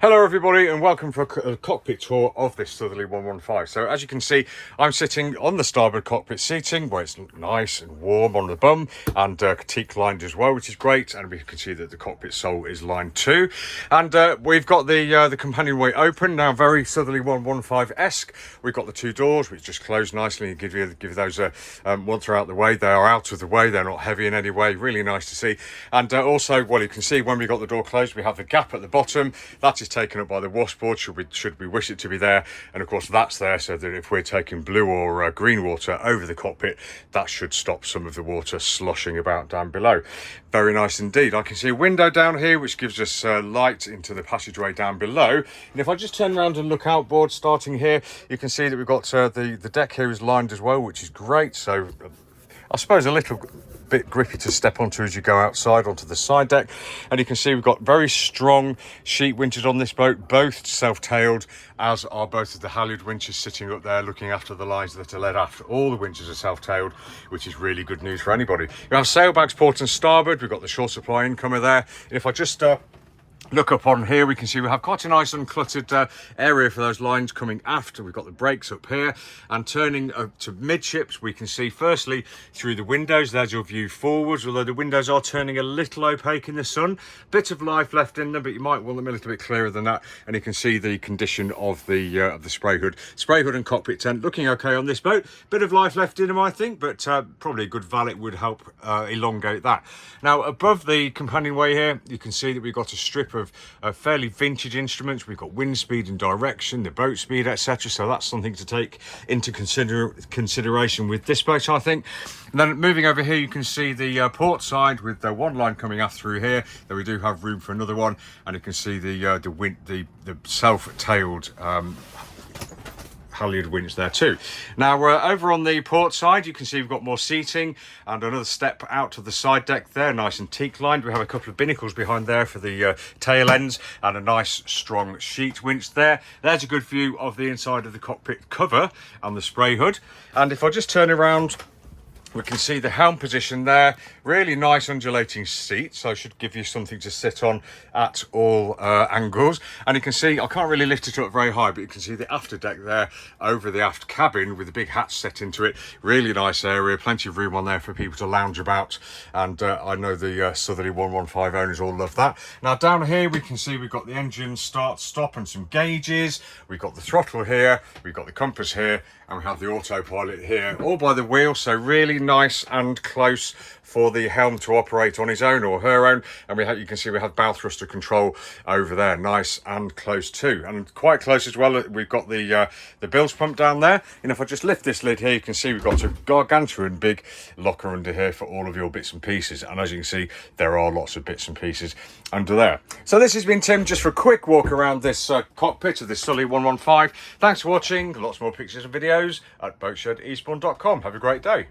Hello everybody and welcome for a cockpit tour of this Southerly 115. So as you can see, I'm sitting on the starboard cockpit seating where it's nice and warm on the bum and teak lined as well, which is great. And we can see that the cockpit sole is lined too. And we've got the companionway open now, very Southerly 115-esque. We've got the two doors which just close nicely and give those once they're out the way, they are out of the way, they're not heavy in any way. Really nice to see. And also, well, you can see when we got the door closed, we have the gap at the bottom. That is taken up by the washboard should we wish it to be there, and of course that's there so that if we're taking blue or green water over the cockpit, that should stop some of the water sloshing about down below. Very nice indeed. I can see a window down here which gives us light into the passageway down below, and if I just turn around and look outboard starting here, you can see that we've got the deck here is lined as well, which is great. So I suppose a little bit grippy to step onto as you go outside onto the side deck. And you can see we've got very strong sheet winches on this boat, both self-tailed, as are both of the halyard winches sitting up there looking after the lines that are led aft. All the winches are self-tailed, which is really good news for anybody. We have sailbags port and starboard. We've got the shore supply incomer there, and if I just look up on here, we can see we have quite a nice uncluttered area for those lines coming aft. We've got the brakes up here, and turning to midships, we can see firstly through the windows, there's your view forwards, although the windows are turning a little opaque in the sun. Bit of life left in them, but you might want them a little bit clearer than that. And you can see the condition of the spray hood and cockpit tent looking okay on this boat. Bit of life left in them, I think, but probably a good valet would help elongate that. Now above the companionway here, you can see that we've got a strip of fairly vintage instruments. We've got wind speed and direction, the boat speed, etc. So that's something to take into consideration with this boat, I think. And then moving over here, you can see the port side with one line coming aft through here. Though we do have room for another one, and you can see the self-tailed halyard winch there too. Now over on the port side, you can see we've got more seating and another step out to the side deck there, nice and teak lined. We have a couple of binnacles behind there for the tail ends, and a nice strong sheet winch there. There's a good view of the inside of the cockpit cover and the spray hood. And if I just turn around, we can see the helm position there. Really nice undulating seat, so should give you something to sit on at all angles. And you can see, I can't really lift it up very high, but you can see the after deck there over the aft cabin with the big hatch set into it. Really nice area, plenty of room on there for people to lounge about. And I know the Southerly 115 owners all love that. Now down here, we can see we've got the engine start, stop, and some gauges. We've got the throttle here, we've got the compass here, and we have the autopilot here, all by the wheel. So really nice and close for the helm to operate on his own or her own. And you can see we have bow thruster control over there, nice and close too, and quite close as well. We've got the bilge pump down there, and if I just lift this lid here, you can see we've got a gargantuan big locker under here for all of your bits and pieces. And as you can see, there are lots of bits and pieces under there. So this has been Tim, just for a quick walk around this cockpit of this Southerly 115. Thanks for watching. Lots more pictures and videos at boatshedEastbourne.com. Have a great day.